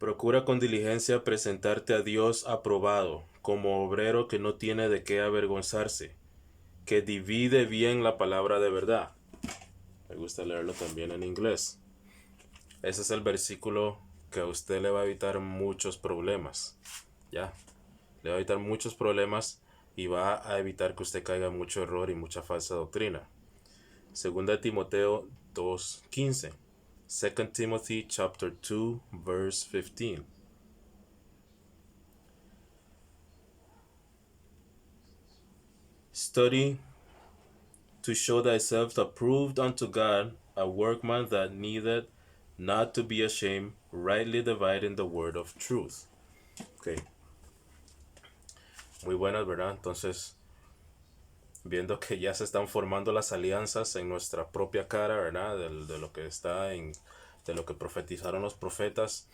Procura con diligencia presentarte a Dios aprobado, como obrero que no tiene de qué avergonzarse, que divide bien la palabra de verdad. Me gusta leerlo también en inglés. Ese es el versículo que a usted le va a evitar muchos problemas. Ya, le va a evitar muchos problemas y va a evitar que usted caiga en mucho error y mucha falsa doctrina. Segunda de Timoteo 2:15. 2 Timothy chapter 2 verse 15. Study to show thyself approved unto God, a workman that needeth not to be ashamed, rightly dividing the word of truth. Ok, muy buenas, ¿verdad? Entonces, viendo que ya se están formando las alianzas en nuestra propia cara, ¿verdad? De lo que está de lo que profetizaron los profetas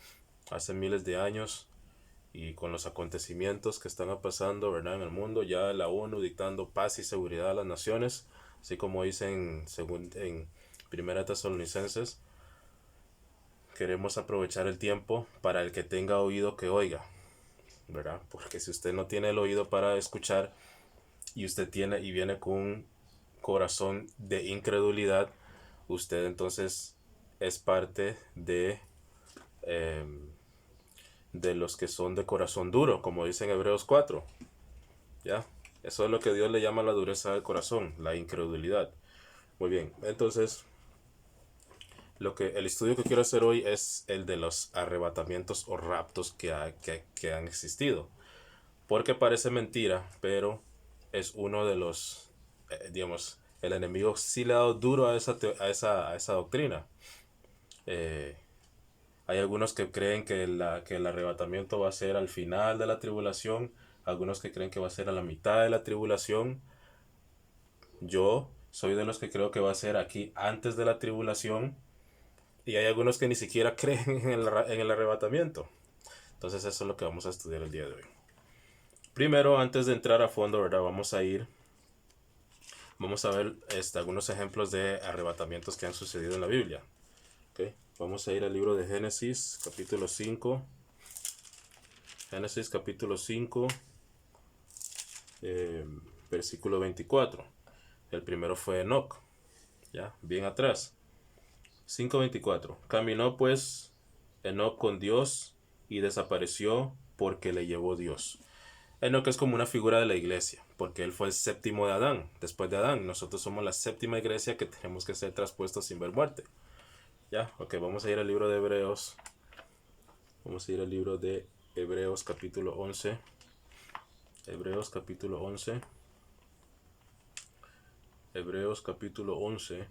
hace miles de años, y con los acontecimientos que están pasando, ¿verdad? En el mundo, ya la ONU dictando paz y seguridad a las naciones, así como dicen en Primera Tesalonicenses. Queremos aprovechar el tiempo para el que tenga oído que oiga, ¿verdad? Porque si usted no tiene el oído para escuchar y usted tiene y viene con un corazón de incredulidad, usted entonces es parte eh, de los que son de corazón duro, como dice en Hebreos 4. ¿Ya? Eso es lo que Dios le llama la dureza del corazón, la incredulidad. Muy bien, entonces el estudio que quiero hacer hoy es el de los arrebatamientos o raptos que han existido. Porque parece mentira, pero es uno de los, digamos, el enemigo sí le ha dado duro a esa doctrina. Eh, Hay algunos que creen que el arrebatamiento va a ser al final de la tribulación, algunos que creen que va a ser a la mitad de la tribulación. Yo soy de los que creo que va a ser aquí antes de la tribulación, y hay algunos que ni siquiera creen en el arrebatamiento. Entonces eso es lo que vamos a estudiar el día de hoy. Primero, antes de entrar a fondo, ¿verdad? Vamos a ver algunos ejemplos de arrebatamientos que han sucedido en la Biblia. ¿Okay? Vamos a ir al libro de Génesis, capítulo 5. Génesis, capítulo 5, versículo 24. El primero fue Enoc, ya, bien atrás. 5:24. Caminó pues Enoc con Dios y desapareció porque le llevó Dios. Enoc es como una figura de la iglesia, porque él fue el séptimo de Adán. Después de Adán, nosotros somos la séptima iglesia que tenemos que ser traspuestos sin ver muerte. Ya, ok, vamos a ir al libro de Hebreos. Vamos a ir al libro de Hebreos capítulo 11. Hebreos capítulo 11. Hebreos capítulo 11.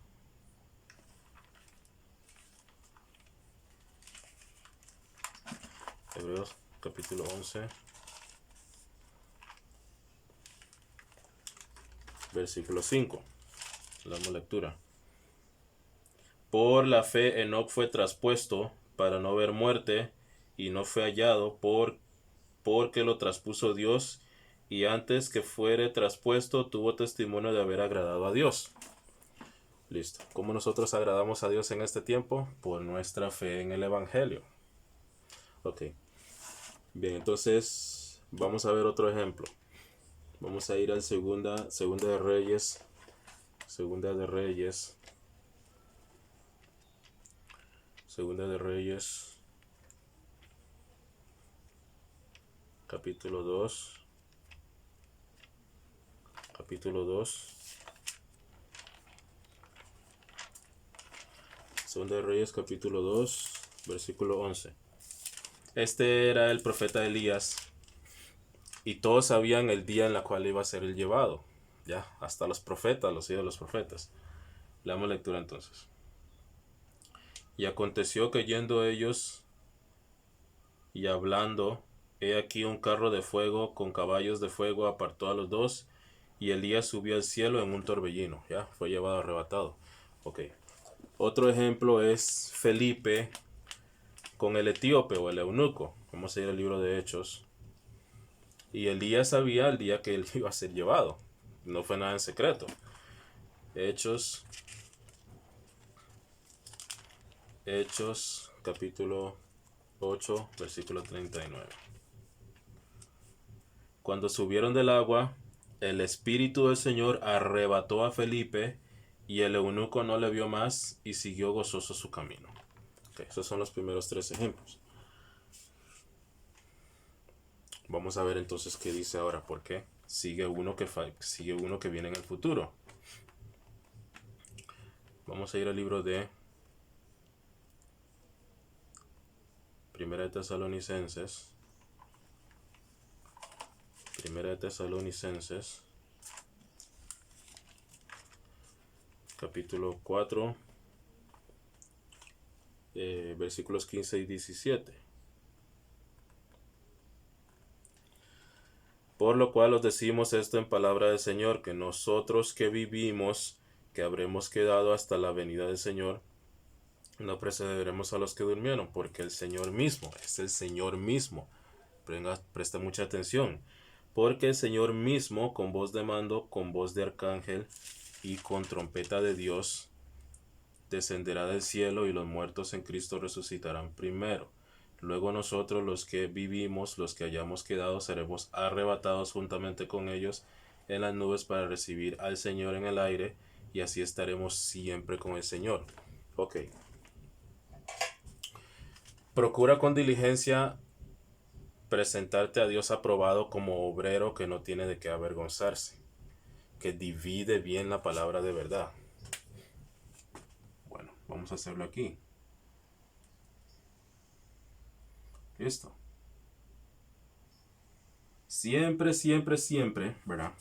Hebreos capítulo 11. Versículo 5. Damos lectura. Por la fe Enoc fue traspuesto para no ver muerte, y no fue hallado porque lo traspuso Dios, y antes que fuere traspuesto tuvo testimonio de haber agradado a Dios. Listo. ¿Cómo nosotros agradamos a Dios en este tiempo? Por nuestra fe en el Evangelio. Ok. Bien, entonces vamos a ver otro ejemplo. Vamos a ir al segunda de Reyes. Segunda de Reyes. Segunda de Reyes. Capítulo 2. Capítulo 2. Segunda de Reyes, capítulo 2, versículo 11. Este era el profeta Elías, y todos sabían el día en el cual iba a ser el llevado. Ya, hasta los profetas, los hijos de los profetas. Leamos lectura entonces. Y aconteció que yendo ellos y hablando, he aquí un carro de fuego con caballos de fuego apartó a los dos, y Elías subió al cielo en un torbellino. Ya, fue llevado arrebatado. Ok. Otro ejemplo es Felipe con el etíope o el eunuco. Vamos a ir al libro de Hechos. Y Elías sabía el día que él iba a ser llevado. No fue nada en secreto. Hechos capítulo 8, versículo 39. Cuando subieron del agua, el Espíritu del Señor arrebató a Felipe y el eunuco no le vio más y siguió gozoso su camino. Okay, esos son los primeros 3 ejemplos. Vamos a ver entonces qué dice ahora, porque sigue uno que viene en el futuro. Vamos a ir al libro de Primera de Tesalonicenses. Primera de Tesalonicenses, capítulo 4, versículos 15 y 17. Por lo cual os decimos esto en palabra del Señor, que nosotros que vivimos, que habremos quedado hasta la venida del Señor, no precederemos a los que durmieron, porque el Señor mismo, es el Señor mismo. Presta mucha atención. Porque el Señor mismo, con voz de mando, con voz de arcángel y con trompeta de Dios, descenderá del cielo y los muertos en Cristo resucitarán primero. Luego nosotros los que vivimos, los que hayamos quedado, seremos arrebatados juntamente con ellos en las nubes para recibir al Señor en el aire y así estaremos siempre con el Señor. Ok. Procura con diligencia presentarte a Dios aprobado como obrero que no tiene de qué avergonzarse, que divide bien la palabra de verdad. Bueno, vamos a hacerlo aquí. Listo. Siempre, siempre, siempre, ¿verdad?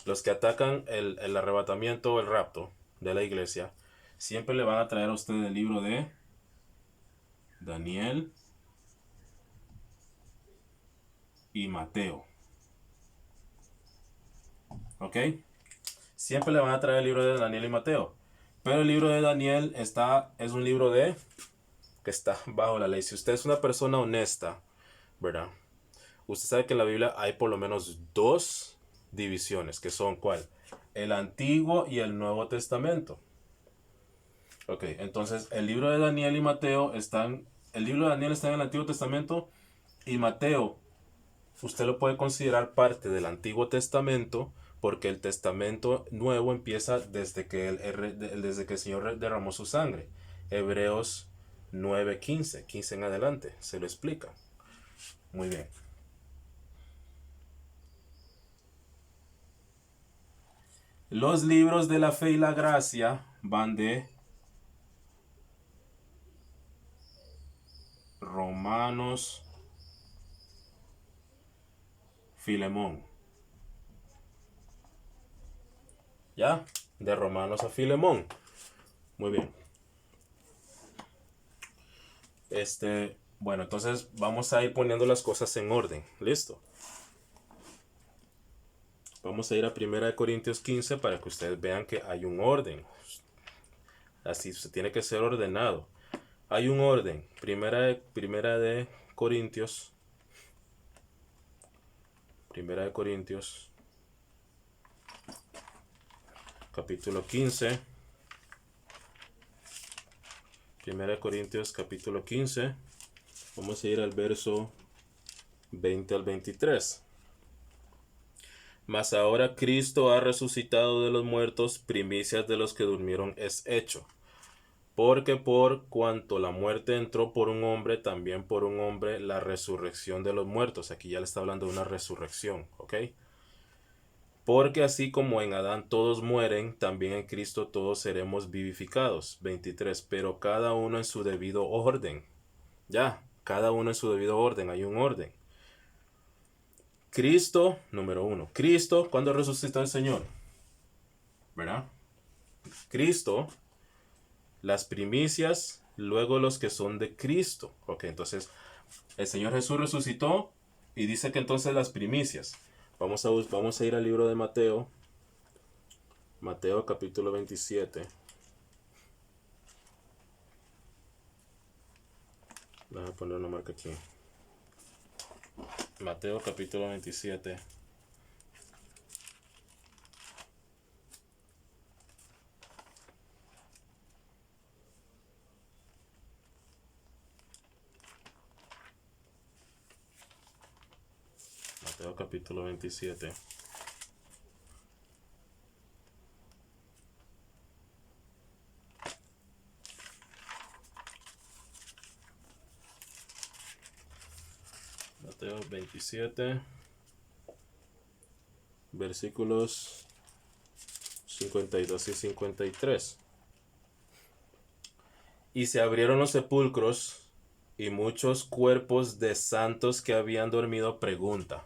Los que atacan el arrebatamiento o el rapto de la iglesia, siempre le van a traer a usted el libro de Daniel y Mateo. ¿Ok? Siempre le van a traer el libro de Daniel y Mateo. Pero el libro de Daniel es un libro que está bajo la ley. Si usted es una persona honesta, ¿verdad? Usted sabe que en la Biblia hay por lo menos 2 divisiones, que son ¿cuál? El Antiguo y el Nuevo Testamento. Ok, entonces el libro de Daniel y Mateo el libro de Daniel está en el Antiguo Testamento y Mateo, usted lo puede considerar parte del Antiguo Testamento porque el Testamento Nuevo empieza desde que el Señor derramó su sangre. Hebreos 9:15, 15 en adelante, se lo explica. Muy bien. Los libros de la fe y la gracia van de Romanos, Filemón. ¿Ya? De Romanos a Filemón. Muy bien. Bueno, entonces vamos a ir poniendo las cosas en orden. ¿Listo? Vamos a ir a 1 Corintios 15 para que ustedes vean que hay un orden. Así se tiene que ser ordenado. Hay un orden. Primera de Corintios. Primera de Corintios. Capítulo 15. Primera de Corintios capítulo 15. Vamos a ir al verso 20 al 23. Mas ahora Cristo ha resucitado de los muertos, primicias de los que durmieron es hecho. Porque por cuanto la muerte entró por un hombre, también por un hombre la resurrección de los muertos. Aquí ya le está hablando de una resurrección, ¿ok? Porque así como en Adán todos mueren, también en Cristo todos seremos vivificados. 23. Pero cada uno en su debido orden. Ya, cada uno en su debido orden, hay un orden. Cristo, número 1. Cristo, ¿cuándo resucitó el Señor? ¿Verdad? Cristo, las primicias, luego los que son de Cristo. Ok, entonces el Señor Jesús resucitó y dice que entonces las primicias. Vamos a ir al libro de Mateo. Mateo capítulo 27. Voy a poner una marca aquí. Mateo capítulo 27. Mateo capítulo 27. Mateo 27, versículos 52 y 53. Y se abrieron los sepulcros, y muchos cuerpos de santos que habían dormido. Pregunta: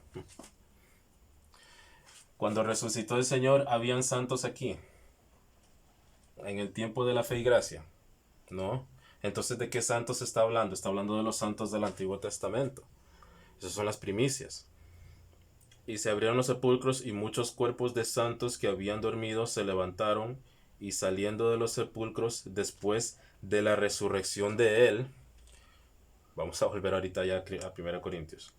cuando resucitó el Señor, ¿habían santos aquí en el tiempo de la fe y gracia? No. Entonces, ¿de qué santos está hablando? Está hablando de los santos del Antiguo Testamento. Esas son las primicias. Y se abrieron los sepulcros, y muchos cuerpos de santos que habían dormido se levantaron, y saliendo de los sepulcros después de la resurrección de él. Vamos a volver ahorita ya a 1 Corintios.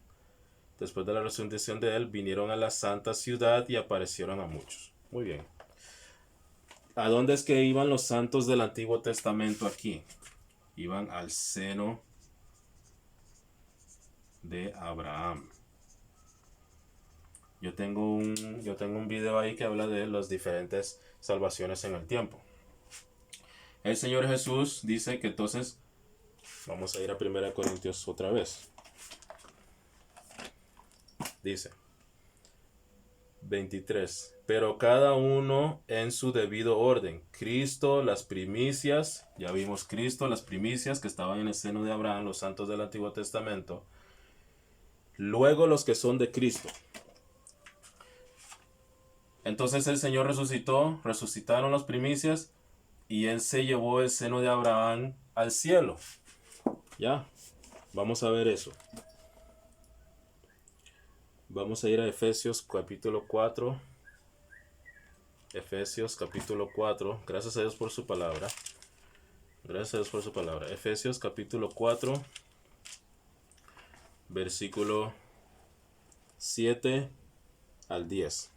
Después de la resurrección de él, vinieron a la santa ciudad y aparecieron a muchos. Muy bien. ¿A dónde es que iban los santos del Antiguo Testamento aquí? Iban al seno de Abraham. Yo tengo un video ahí que habla de las diferentes salvaciones en el tiempo. El Señor Jesús dice que entonces, vamos a ir a 1 Corintios otra vez. Dice 23. Pero cada uno en su debido orden. Cristo, las primicias. Ya vimos Cristo, las primicias que estaban en el seno de Abraham, los santos del Antiguo Testamento. Luego los que son de Cristo. Entonces el Señor resucitaron las primicias, y Él se llevó el seno de Abraham al cielo. Ya, vamos a ver eso. Vamos a ir a Efesios capítulo 4. Efesios capítulo 4. Gracias a Dios por su palabra. Gracias a Dios por su palabra. Efesios capítulo 4. Versículo 7 al 10.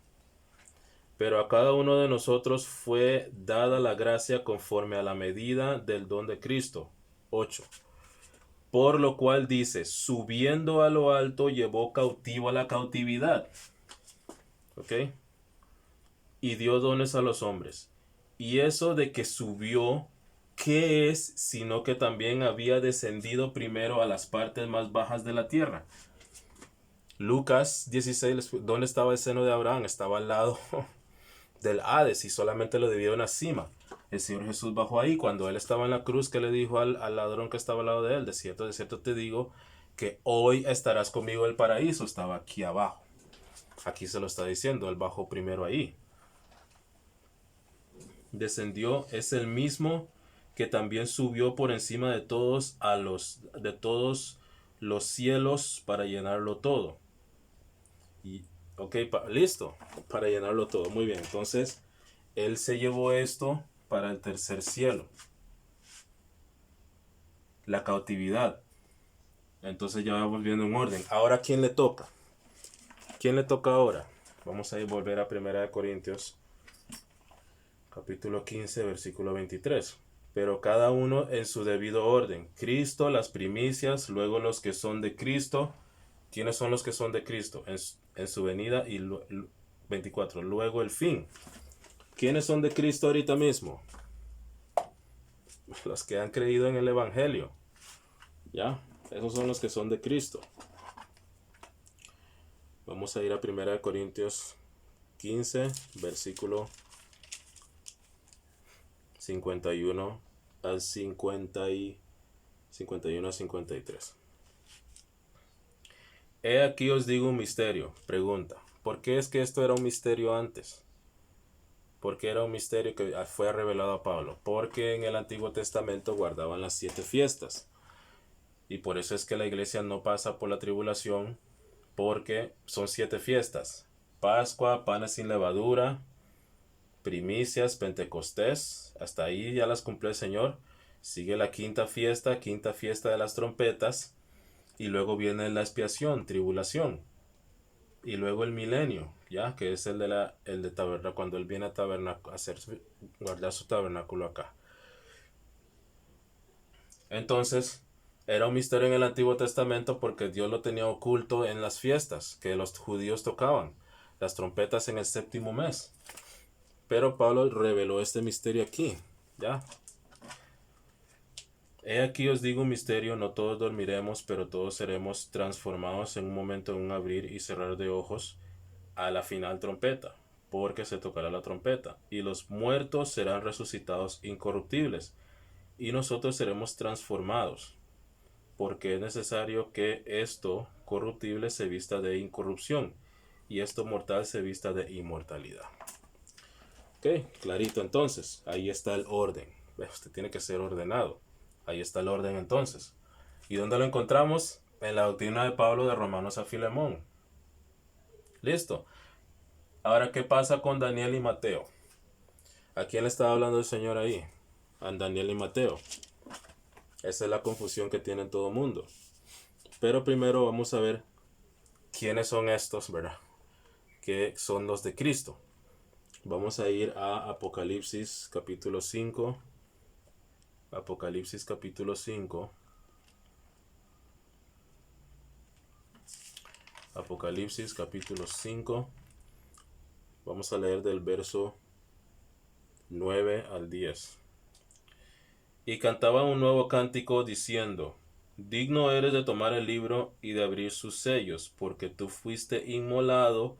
Pero a cada uno de nosotros fue dada la gracia conforme a la medida del don de Cristo. 8. Por lo cual dice: subiendo a lo alto, llevó cautivo a la cautividad. ¿Ok? Y dio dones a los hombres. Y eso de que subió, ¿qué es? Sino que también había descendido primero a las partes más bajas de la tierra. Lucas 16, ¿dónde estaba el seno de Abraham? Estaba al lado del Hades, y solamente lo debía una cima. El Señor Jesús bajó ahí. Cuando Él estaba en la cruz, que le dijo al ladrón que estaba al lado de Él: de cierto te digo, que hoy estarás conmigo en el paraíso. Estaba aquí abajo. Aquí se lo está diciendo, Él bajó primero ahí. Descendió, es el mismo que también subió por encima de todos los cielos para llenarlo todo. Y ok, listo, para llenarlo todo. Muy bien, entonces Él se llevó esto para el tercer cielo, la cautividad. Entonces ya vamos viendo en orden. Ahora, ¿quién le toca? ¿Quién le toca ahora? Vamos a volver a 1 Corintios capítulo 15, versículo 23. Pero cada uno en su debido orden. Cristo, las primicias, luego los que son de Cristo. ¿Quiénes son los que son de Cristo? En su venida. Y 24. Luego el fin. ¿Quiénes son de Cristo ahorita mismo? Los que han creído en el Evangelio. ¿Ya? Esos son los que son de Cristo. Vamos a ir a 1 Corintios 15, versículo 51 al 51 a 53. He aquí os digo un misterio. Pregunta: ¿por qué es que esto era un misterio antes? ¿Por qué era un misterio que fue revelado a Pablo? Porque en el Antiguo Testamento guardaban las 7 fiestas. Y por eso es que la iglesia no pasa por la tribulación, porque son 7 fiestas: Pascua, panes sin levadura, primicias, Pentecostés. Hasta ahí ya las cumplió el Señor. Sigue la quinta fiesta de las trompetas. Y luego viene la expiación, tribulación. Y luego el milenio, ya, que es el de tabernáculo, cuando Él viene a guardar su tabernáculo acá. Entonces, Era un misterio en el Antiguo Testamento porque Dios lo tenía oculto en las fiestas que los judíos tocaban, las trompetas en el séptimo mes. Pero Pablo reveló este misterio aquí, ¿ya? He aquí os digo un misterio, no todos dormiremos, pero todos seremos transformados en un momento, en un abrir y cerrar de ojos, a la final trompeta, porque se tocará la trompeta, y los muertos serán resucitados incorruptibles, y nosotros seremos transformados, porque es necesario que esto corruptible se vista de incorrupción, y esto mortal se vista de inmortalidad. Ok, clarito entonces, ahí está el orden. Usted tiene que ser ordenado. Ahí está el orden entonces. ¿Y dónde lo encontramos? En la doctrina de Pablo de Romanos a Filemón. Listo. Ahora, ¿qué pasa con Daniel y Mateo? ¿A quién le estaba hablando el Señor ahí? A Daniel y Mateo. Esa es la confusión que tiene todo el mundo. Pero primero vamos a ver quiénes son estos, ¿verdad? Que son los de Cristo. Vamos a ir a Apocalipsis capítulo 5. Apocalipsis capítulo 5. Apocalipsis capítulo 5. Vamos a leer del verso 9 al 10. Y cantaba un nuevo cántico diciendo: Digno eres de tomar el libro y de abrir sus sellos, porque tú fuiste inmolado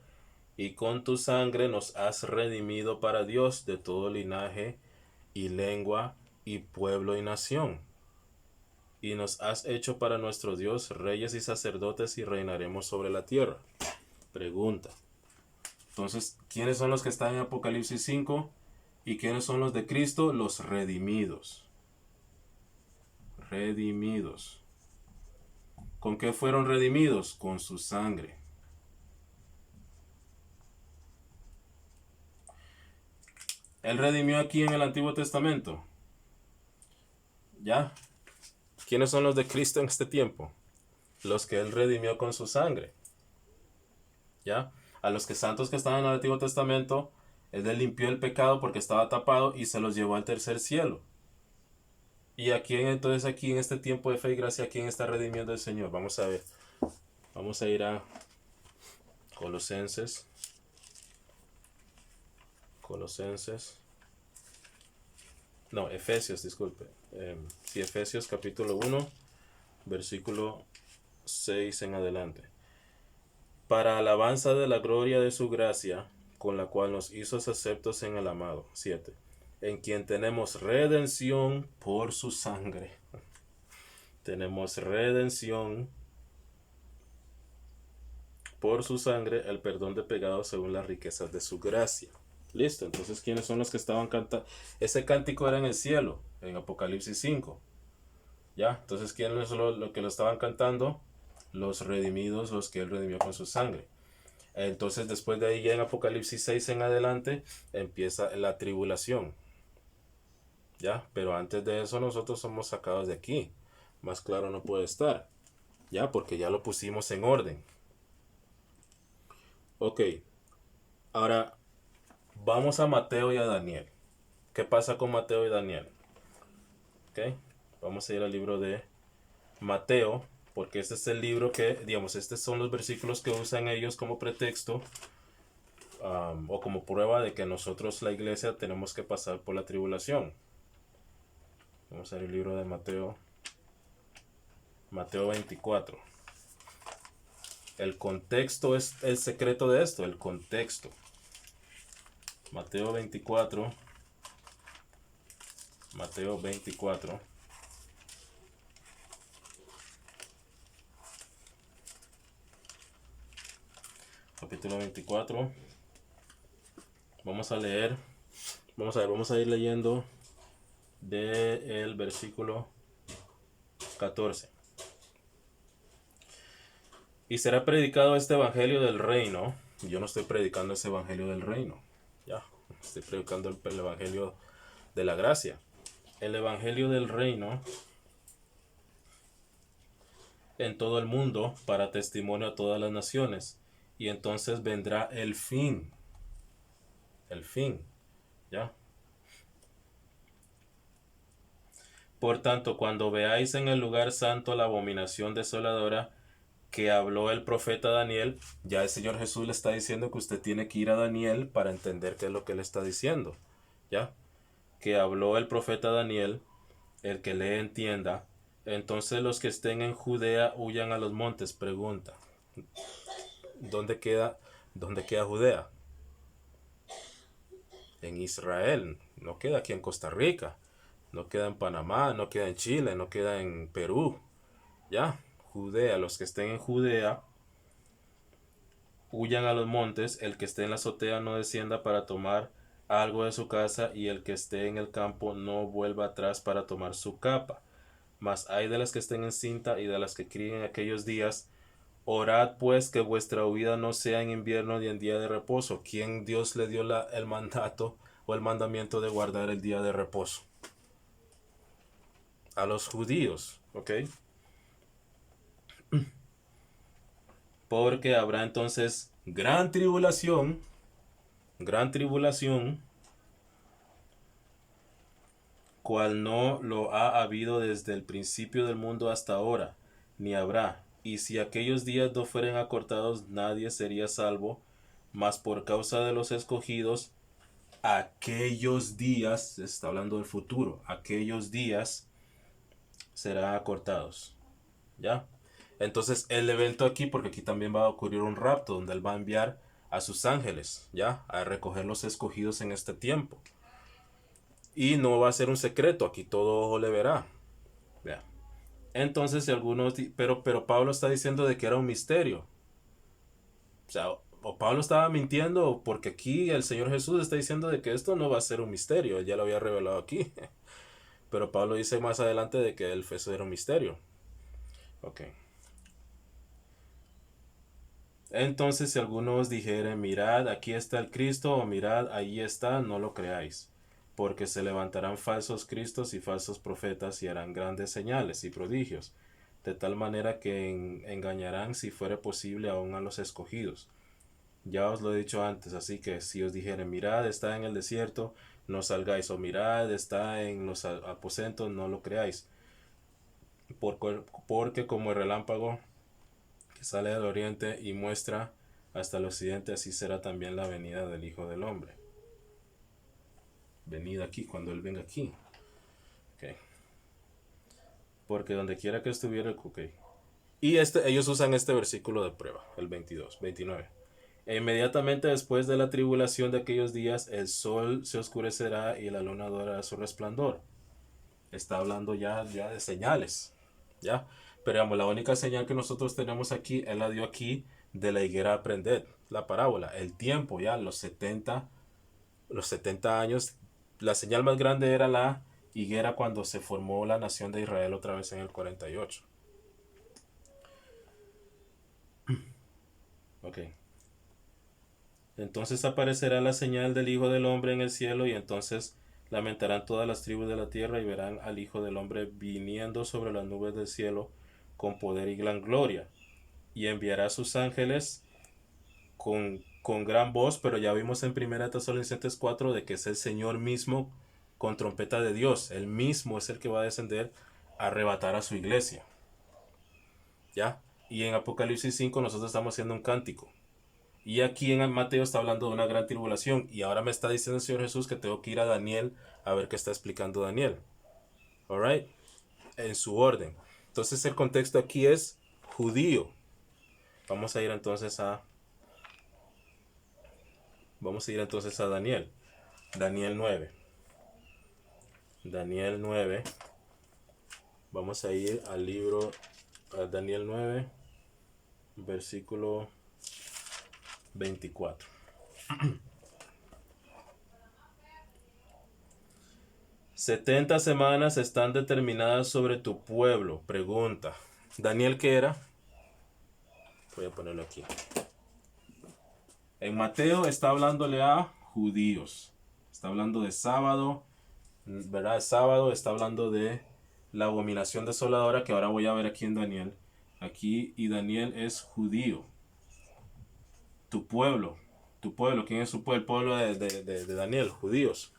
y con tu sangre nos has redimido para Dios de todo linaje y lengua y pueblo y nación. Y nos has hecho para nuestro Dios reyes y sacerdotes y reinaremos sobre la tierra. Pregunta. Entonces, ¿quiénes son los que están en Apocalipsis 5? ¿Y quiénes son los de Cristo? Los redimidos. Redimidos. ¿Con qué fueron redimidos? Con su sangre. Él redimió aquí en el Antiguo Testamento. ¿Ya? ¿Quiénes son los de Cristo en este tiempo? Los que Él redimió con su sangre. ¿Ya? A los que santos que estaban en el Antiguo Testamento, Él les limpió el pecado porque estaba tapado y se los llevó al tercer cielo. ¿Y a quién entonces aquí en este tiempo de fe y gracia, a quién está redimiendo el Señor? Vamos a ver. Vamos a ir a Colosenses. No, Efesios, disculpe. Sí, Efesios capítulo 1, versículo 6 en adelante. Para alabanza de la gloria de su gracia, con la cual nos hizo aceptos en el amado. 7. En quien tenemos redención por su sangre. Tenemos redención por su sangre, el perdón de pecados según las riquezas de su gracia. Listo, entonces ¿quiénes son los que estaban cantando? Ese cántico era en el cielo, en Apocalipsis 5. ¿Ya? Entonces ¿quiénes son los que lo estaban cantando? Los redimidos, los que Él redimió con su sangre. Entonces después de ahí ya en Apocalipsis 6 en adelante empieza la tribulación. ¿Ya? Pero antes de eso nosotros somos sacados de aquí. Más claro no puede estar. ¿Ya? Porque ya lo pusimos en orden. Ok. Ahora vamos a Mateo y a Daniel. ¿Qué pasa con Mateo y Daniel? Ok. Vamos a ir al libro de Mateo, porque este es el libro que, digamos, estos son los versículos que usan ellos como pretexto o como prueba de que nosotros, la iglesia, tenemos que pasar por la tribulación. Vamos a ver el libro de Mateo. Mateo 24. El contexto es el secreto de esto, el contexto. Mateo 24. Mateo 24. Capítulo 24. Vamos a leer. Vamos a ir leyendo del versículo 14. Y será predicado este evangelio del reino. Yo no estoy predicando ese evangelio del reino. Ya, estoy predicando el evangelio de la gracia. El evangelio del reino en todo el mundo para testimonio a todas las naciones. Y entonces vendrá el fin. El fin. ¿Ya? Por tanto, cuando veáis en el lugar santo la abominación desoladora que habló el profeta Daniel, ya el Señor Jesús le está diciendo que usted tiene que ir a Daniel para entender qué es lo que le está diciendo. ¿Ya? Que habló el profeta Daniel, el que le entienda. Entonces los que estén en Judea huyan a los montes. Pregunta, ¿dónde queda, dónde queda Judea? En Israel, no queda aquí en Costa Rica, no queda en Panamá, no queda en Chile, no queda en Perú. Ya, Judea, los que estén en Judea huyan a los montes, el que esté en la azotea no descienda para tomar algo de su casa, y el que esté en el campo no vuelva atrás para tomar su capa. Mas hay de las que estén en cinta y de las que críen en aquellos días. Orad pues que vuestra huida no sea en invierno ni en día de reposo. ¿Quién Dios le dio el mandato o el mandamiento de guardar el día de reposo? A los judíos, ¿ok? Porque habrá entonces gran tribulación, cual no lo ha habido desde el principio del mundo hasta ahora, ni habrá. Y si aquellos días no fueren acortados, nadie sería salvo, mas por causa de los escogidos, aquellos días, se está hablando del futuro, aquellos días serán acortados. ¿Ya? Entonces el evento aquí, porque aquí también va a ocurrir un rapto, donde él va a enviar a sus ángeles, ¿ya? A recoger los escogidos en este tiempo. Y no va a ser un secreto, aquí todo ojo le verá. ¿Ya? Entonces, si algunos, pero Pablo está diciendo de que era un misterio. O sea, o Pablo estaba mintiendo, porque aquí el Señor Jesús está diciendo de que esto no va a ser un misterio, él ya lo había revelado aquí. Pero Pablo dice más adelante de que el eso era un misterio. Ok. Entonces, si algunos dijeren, mirad, aquí está el Cristo, o mirad, ahí está, no lo creáis, porque se levantarán falsos cristos y falsos profetas y harán grandes señales y prodigios, de tal manera que engañarán, si fuere posible, aún a los escogidos. Ya os lo he dicho antes, así que si os dijeren, mirad, está en el desierto, no salgáis, o mirad, está en los aposentos, no lo creáis, porque como el relámpago que sale del oriente y muestra hasta el occidente, así será también la venida del Hijo del Hombre. Venida aquí, cuando Él venga aquí. Okay. Porque donde quiera que estuviera, okay. Y ellos usan este versículo de prueba, el 22, 29. E inmediatamente después de la tribulación de aquellos días, el sol se oscurecerá y la luna dará su resplandor. Está hablando ya de señales. ¿Ya? Pero digamos, la única señal que nosotros tenemos aquí, Él la dio aquí de la higuera aprended, la parábola, el tiempo, ya, los 70 años. La señal más grande era la higuera cuando se formó la nación de Israel otra vez en el 48. Ok. Entonces aparecerá la señal del Hijo del Hombre en el cielo, y entonces lamentarán todas las tribus de la tierra y verán al Hijo del Hombre viniendo sobre las nubes del cielo con poder y gran gloria. Y enviará a sus ángeles con gran voz, pero ya vimos en 1 Tesalonicenses 4 de que es el Señor mismo con trompeta de Dios. Él mismo es el que va a descender a arrebatar a su iglesia. ¿Ya? Y en Apocalipsis 5 nosotros estamos haciendo un cántico. Y aquí en Mateo está hablando de una gran tribulación. Y ahora me está diciendo el Señor Jesús que tengo que ir a Daniel a ver qué está explicando Daniel. Alright? En su orden. Entonces el contexto aquí es judío. Vamos a ir entonces a Daniel. Daniel 9. Daniel 9. Vamos a ir al libro a Daniel 9, versículo 24. 70 semanas están determinadas sobre tu pueblo. Pregunta. ¿Daniel qué era? Voy a ponerlo aquí. En Mateo está hablándole a judíos. Está hablando de sábado, ¿verdad? Sábado está hablando de la abominación desoladora, que ahora voy a ver aquí en Daniel. Aquí, y Daniel es judío. Tu pueblo. ¿Quién es su pueblo? El pueblo de Daniel, judíos.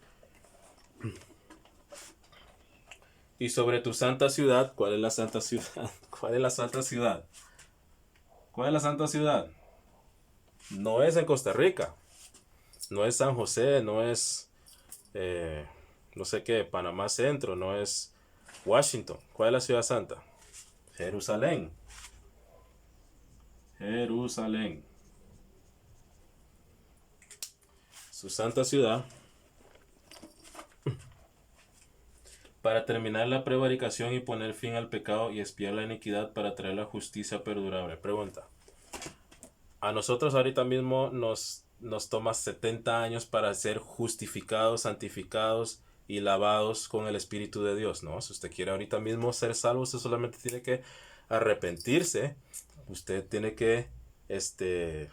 Y sobre tu santa ciudad, ¿cuál es la santa ciudad? ¿Cuál es la santa ciudad? ¿Cuál es la santa ciudad? No es en Costa Rica, no es San José, no es, eh, no sé qué, Panamá Centro, no es Washington. ¿Cuál es la ciudad santa? Jerusalén. Jerusalén. Su santa ciudad. Para terminar la prevaricación y poner fin al pecado y expiar la iniquidad para traer la justicia perdurable. Pregunta. A nosotros ahorita mismo nos toma 70 años para ser justificados, santificados y lavados con el Espíritu de Dios, ¿no? Si usted quiere ahorita mismo ser salvo, usted solamente tiene que arrepentirse. Usted tiene que, usted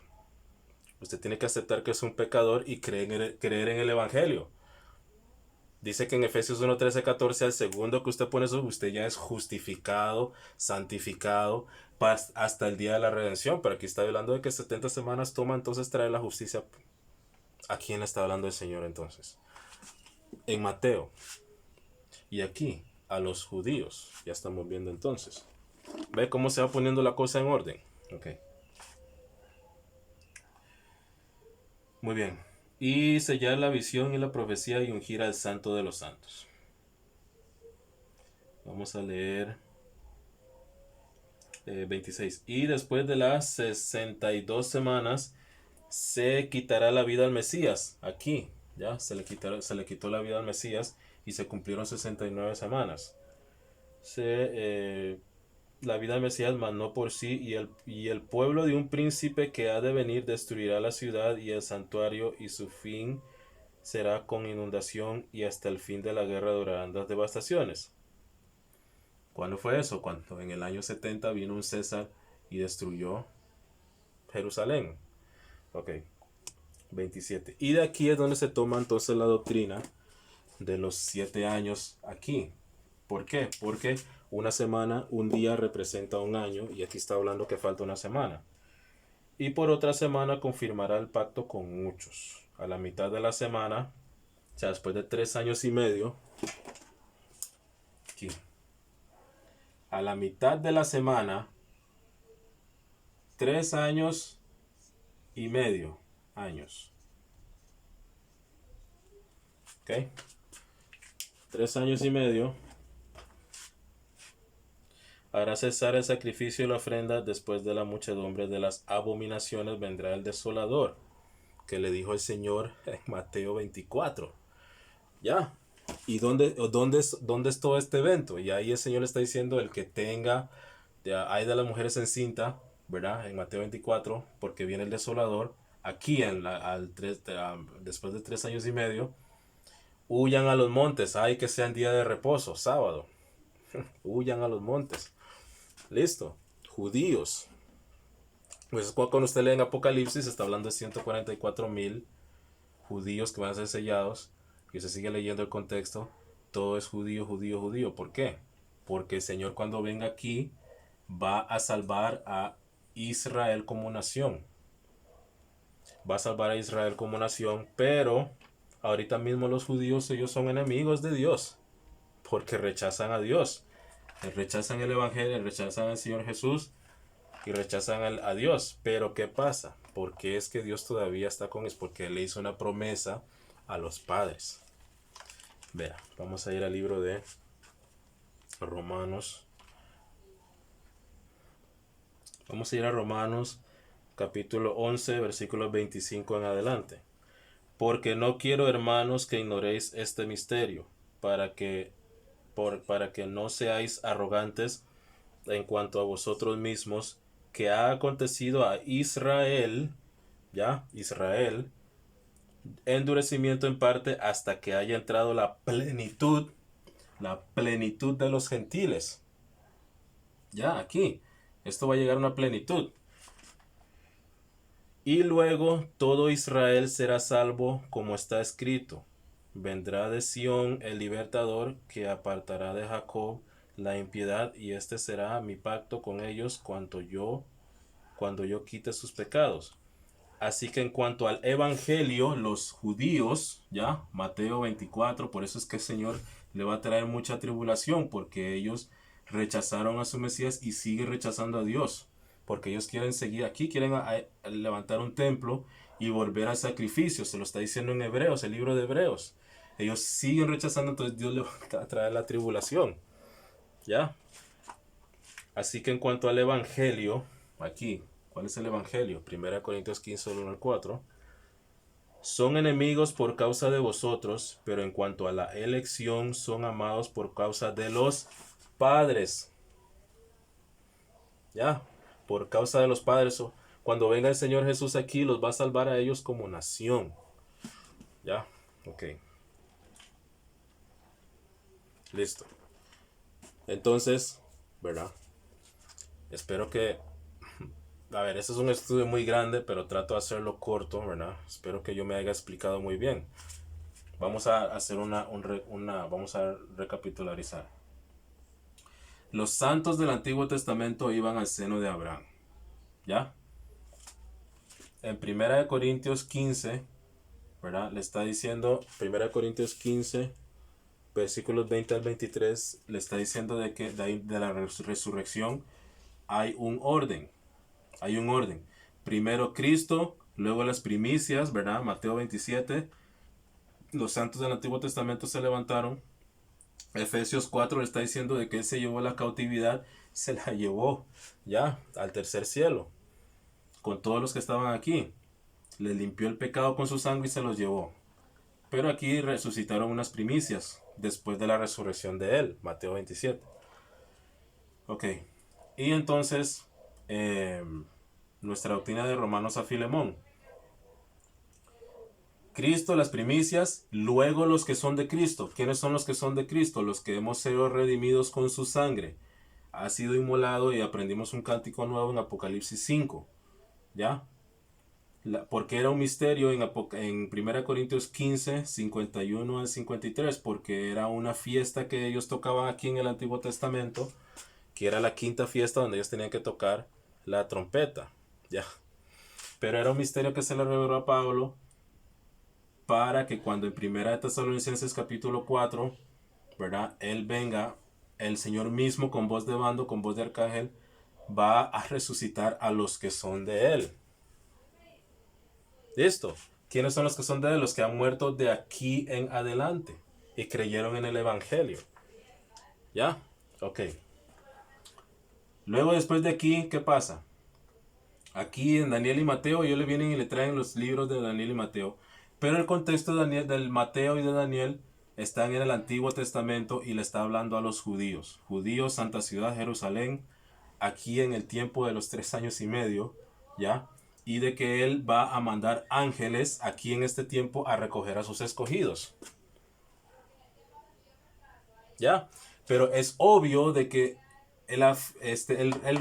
tiene que aceptar que es un pecador y creer en el Evangelio. Dice que en Efesios 1, 13, 14, al segundo que usted pone eso, usted ya es justificado, santificado, hasta el día de la redención. Pero aquí está hablando de que 70 semanas toma entonces traer la justicia. ¿A quién está hablando el Señor entonces? En Mateo. Y aquí, a los judíos. Ya estamos viendo entonces. ¿Ve cómo se va poniendo la cosa en orden? Ok. Muy bien. Y sellar la visión y la profecía y ungir al santo de los santos. Vamos a leer 26. Y después de las 62 semanas se quitará la vida al Mesías. Aquí, ya, se le quitó la vida al Mesías y se cumplieron 69 semanas. La vida del Mesías, mas no por sí, y el pueblo de un príncipe que ha de venir destruirá la ciudad y el santuario, y su fin será con inundación, y hasta el fin de la guerra durarán las devastaciones. ¿Cuándo fue eso? Cuando en el año 70 vino un César y destruyó Jerusalén. Ok, 27. Y de aquí es donde se toma entonces la doctrina de los 7 años aquí. ¿Por qué? Porque una semana, un día representa un año, y aquí está hablando que falta una semana. Y por otra semana confirmará el pacto con muchos. A la mitad de la semana, o sea, después de 3 años y medio, aquí, a la mitad de la semana, 3 años y medio, años. ¿Ok? 3 años y medio. Hará cesar el sacrificio y la ofrenda. Después de la muchedumbre de las abominaciones vendrá el desolador, que le dijo el Señor en Mateo 24. Ya. ¿Y dónde es todo este evento? Y ahí el Señor le está diciendo el que tenga, hay de las mujeres encinta, ¿verdad? En Mateo 24, porque viene el desolador. Aquí, después de 3 años y medio, huyan a los montes. Hay que sean día de reposo, sábado. Huyan a los montes. Listo. Judíos. Pues cuando usted lee en Apocalipsis, está hablando de 144,000 judíos que van a ser sellados. Y usted sigue leyendo el contexto. Todo es judío, judío, judío. ¿Por qué? Porque el Señor, cuando venga aquí, va a salvar a Israel como nación. Va a salvar a Israel como nación. Pero ahorita mismo los judíos, ellos son enemigos de Dios. Porque rechazan a Dios. Rechazan el Evangelio, rechazan al Señor Jesús y rechazan a Dios. Pero ¿qué pasa? Porque es que Dios todavía está con ellos, porque Él le hizo una promesa a los padres. Vea, vamos a ir al libro de Romanos. Vamos a ir a Romanos capítulo 11, versículos 25 en adelante. Porque no quiero, hermanos, que ignoréis este misterio, para que no seáis arrogantes en cuanto a vosotros mismos, que ha acontecido a Israel, Israel, endurecimiento en parte hasta que haya entrado la plenitud de los gentiles. Aquí, esto va a llegar a una plenitud. Y luego todo Israel será salvo, como está escrito. Vendrá de Sión el libertador, que apartará de Jacob la impiedad, y este será mi pacto con ellos cuando yo quite sus pecados. Así que en cuanto al evangelio, los judíos, Mateo 24, por eso es que el Señor le va a traer mucha tribulación porque ellos rechazaron a su Mesías y siguen rechazando a Dios. Porque ellos quieren seguir aquí, quieren a levantar un templo y volver al sacrificio. Se lo está diciendo en Hebreos, el libro de Hebreos. Ellos siguen rechazando, entonces Dios le va a traer la tribulación. ¿Ya? Así que en cuanto al Evangelio, aquí, ¿cuál es el Evangelio? 1 Corintios 15, 1 al 4. Son enemigos por causa de vosotros, pero en cuanto a la elección, son amados por causa de los padres. ¿Ya? Por causa de los padres. Cuando venga el Señor Jesús aquí, los va a salvar a ellos como nación. ¿Ya? Ok. Listo. Entonces, ¿verdad? Espero que... A ver, este es un estudio muy grande, pero trato de hacerlo corto, ¿verdad? Espero que yo me haya explicado muy bien. Vamos a hacer vamos a recapitularizar. Los santos del Antiguo Testamento iban al seno de Abraham. ¿Ya? En 1 Corintios 15, ¿verdad? Le está diciendo, 1 Corintios 15, versículos 20 al 23, le está diciendo de que de la resurrección hay un orden. Hay un orden. Primero Cristo, luego las primicias, ¿verdad? Mateo 27. Los santos del Antiguo Testamento se levantaron. Efesios 4 le está diciendo de que Él se llevó la cautividad, se la llevó ya al tercer cielo, con todos los que estaban aquí. Le limpió el pecado con su sangre y se los llevó. Pero aquí resucitaron unas primicias después de la resurrección de Él, Mateo 27. Ok, y entonces nuestra doctrina de Romanos a Filemón. Cristo, las primicias, luego los que son de Cristo. ¿Quiénes son los que son de Cristo? Los que hemos sido redimidos con su sangre. Ha sido inmolado y aprendimos un cántico nuevo en Apocalipsis 5. ¿Ya? Porque era un misterio en 1 Corintios 15, 51 al 53, porque era una fiesta que ellos tocaban aquí en el Antiguo Testamento, que era la quinta fiesta donde ellos tenían que tocar la trompeta. ¿Ya? Pero era un misterio que se le reveló a Pablo para que cuando en 1 Tesalonicenses capítulo 4, ¿verdad? Él venga, el Señor mismo con voz de bando, con voz de arcángel, va a resucitar a los que son de Él. ¿Listo? ¿Quiénes son los que son de Él? Los que han muerto de aquí en adelante y creyeron en el Evangelio. ¿Ya? Ok. Luego después de aquí, ¿qué pasa? Aquí en Daniel y Mateo, ellos le vienen y le traen los libros de Daniel y Mateo. Pero el contexto de Daniel, del Mateo y de Daniel están en el Antiguo Testamento y le está hablando a los judíos. Judíos, Santa Ciudad, Jerusalén, aquí en el tiempo de los 3 años y medio, ¿ya? Y de que Él va a mandar ángeles aquí en este tiempo a recoger a sus escogidos. ¿Ya? Pero es obvio de que el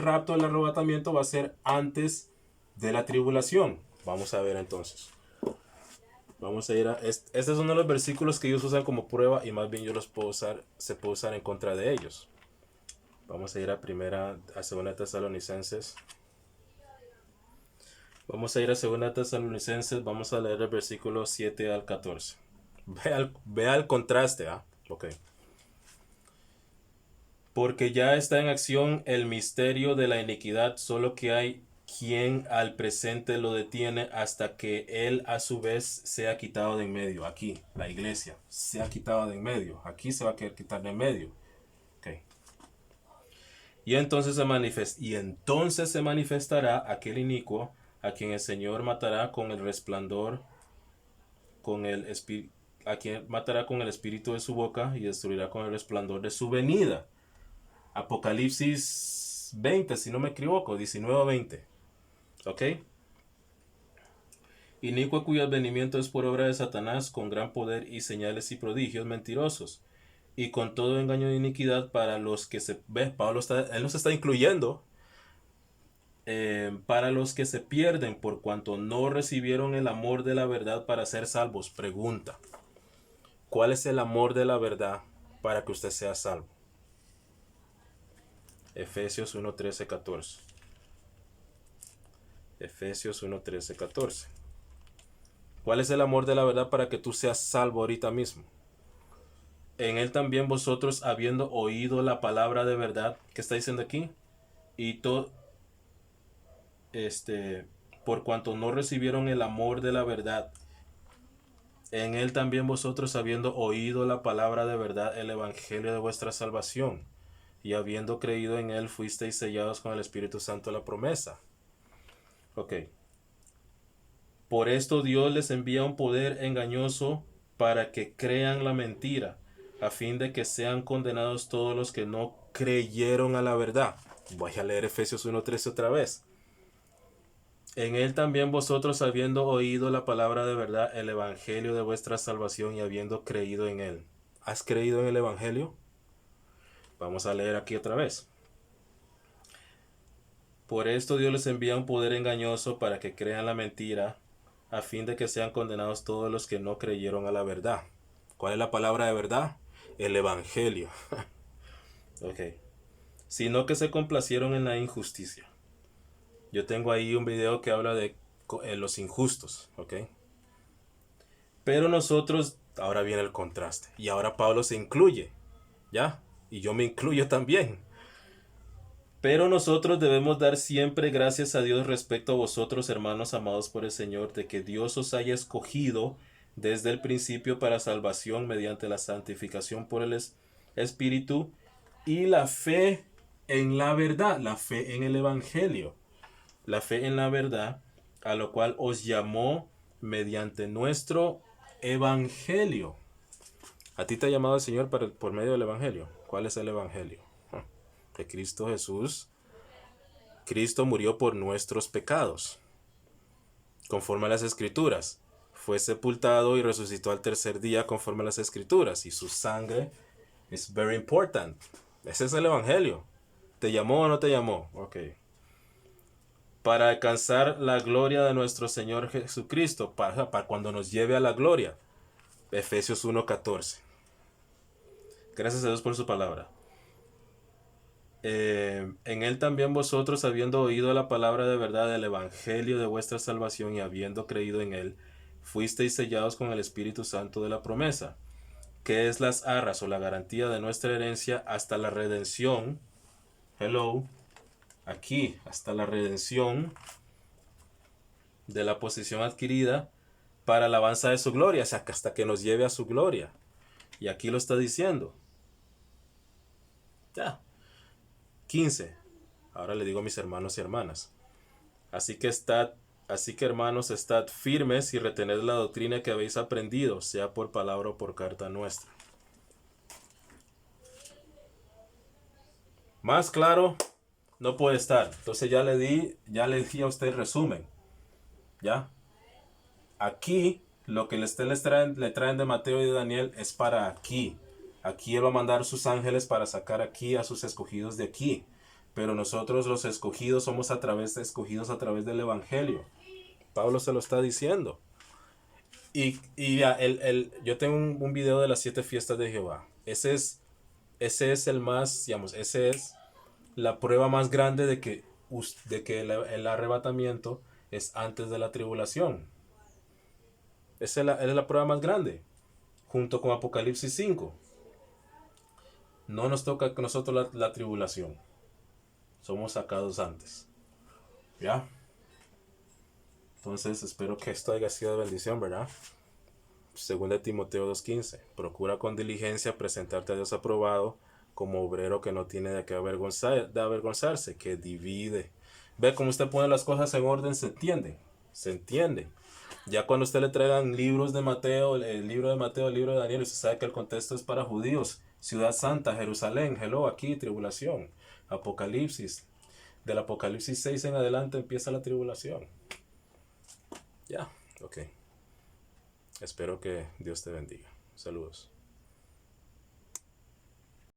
rapto, el arrebatamiento va a ser antes de la tribulación. Vamos a ver entonces. Vamos a ir a... Este es uno de los versículos que ellos usan como prueba y más bien yo los puedo usar, se puede usar en contra de ellos. Vamos a ir a 2 Tesalonicenses. Vamos a ir a 2 Tesalonicenses, vamos a leer el versículo 7 al 14. Vea el contraste, ¿ah? Ok. Porque ya está en acción el misterio de la iniquidad, solo que hay quien al presente lo detiene hasta que él a su vez sea quitado de en medio. Aquí, la iglesia, se ha quitado de en medio. Aquí se va a querer quitar de en medio. Okay. Y entonces se manifestará aquel inicuo a quien el Señor matará con el resplandor, a quien matará con el espíritu de su boca y destruirá con el resplandor de su venida. Apocalipsis 20, si no me equivoco, 19-20. ¿Ok? Inicuo cuyo advenimiento es por obra de Satanás, con gran poder y señales y prodigios mentirosos, y con todo engaño de iniquidad para los que se... ¿Ves? Él nos está incluyendo. Para los que se pierden por cuanto no recibieron el amor de la verdad para ser salvos. Pregunta: ¿cuál es el amor de la verdad para que usted sea salvo? Efesios 1:13-14. Efesios 1:13-14. ¿Cuál es el amor de la verdad para que tú seas salvo ahorita mismo? En él también vosotros, habiendo oído la palabra de verdad, ¿qué está diciendo aquí? Y todo, este, por cuanto no recibieron el amor de la verdad, en él también vosotros, habiendo oído la palabra de verdad, el evangelio de vuestra salvación, y habiendo creído en él, fuisteis sellados con el Espíritu Santo de la promesa. Ok. Por esto Dios les envía un poder engañoso para que crean la mentira, a fin de que sean condenados todos los que no creyeron a la verdad. Voy a leer Efesios 1:13 otra vez. En él también vosotros, habiendo oído la palabra de verdad, el evangelio de vuestra salvación, y habiendo creído en él. ¿Has creído en el evangelio? Vamos a leer aquí otra vez. Por esto Dios les envía un poder engañoso para que crean la mentira, a fin de que sean condenados todos los que no creyeron a la verdad. ¿Cuál es la palabra de verdad? El evangelio. Ok. Sino que se complacieron en la injusticia. Yo tengo ahí un video que habla de los injustos, ¿ok? Pero nosotros, ahora viene el contraste. Y ahora Pablo se incluye, ¿ya? Y yo me incluyo también. Pero nosotros debemos dar siempre gracias a Dios respecto a vosotros, hermanos amados por el Señor, de que Dios os haya escogido desde el principio para salvación mediante la santificación por el Espíritu y la fe en la verdad, la fe en el Evangelio, la fe en la verdad, a lo cual os llamó mediante nuestro Evangelio. ¿A ti te ha llamado el Señor por medio del Evangelio? ¿Cuál es el Evangelio? Que Cristo murió por nuestros pecados, conforme a las Escrituras. Fue sepultado y resucitó al tercer día, conforme a las Escrituras. Y su sangre es very important. Ese es el Evangelio. ¿Te llamó o no te llamó? Ok. Para alcanzar la gloria de nuestro Señor Jesucristo, para cuando nos lleve a la gloria. Efesios 1:14. Gracias a Dios por su palabra. En él también vosotros, habiendo oído la palabra de verdad del evangelio de vuestra salvación y habiendo creído en él, fuisteis sellados con el Espíritu Santo de la promesa, que es las arras o la garantía de nuestra herencia hasta la redención. Hello, aquí, hasta la redención de la posesión adquirida para la alabanza de su gloria, o sea, hasta que nos lleve a su gloria. Y aquí lo está diciendo. Ya. 15. Ahora le digo a mis hermanos y hermanas. Así que hermanos, estad firmes y retened la doctrina que habéis aprendido, sea por palabra o por carta nuestra. Más claro no puede estar. Entonces ya le di a usted el resumen. ¿Ya? Aquí lo que le traen de Mateo y de Daniel es para aquí. Aquí él va a mandar sus ángeles para sacar aquí a sus escogidos de aquí. Pero nosotros los escogidos somos escogidos a través del Evangelio. Pablo se lo está diciendo. Y ya, yo tengo un video de las 7 fiestas de Jehová. Ese es el más, digamos, ese es la prueba más grande de que el arrebatamiento es antes de la tribulación. Esa es la prueba más grande, junto con Apocalipsis 5. No nos toca con nosotros la tribulación. Somos sacados antes. ¿Ya? Entonces espero que esto haya sido de bendición, ¿verdad? Según de Timoteo 2:15, procura con diligencia presentarte a Dios aprobado como obrero que no tiene de qué avergonzarse, que divide. Ve cómo usted pone las cosas en orden, se entiende. Ya cuando usted le traigan libros de Mateo, el libro de Mateo, el libro de Daniel, usted sabe que el contexto es para judíos. Ciudad Santa, Jerusalén, hello, aquí, tribulación. Apocalipsis. Del Apocalipsis 6 en adelante empieza la tribulación. Ya, ok. Espero que Dios te bendiga. Saludos.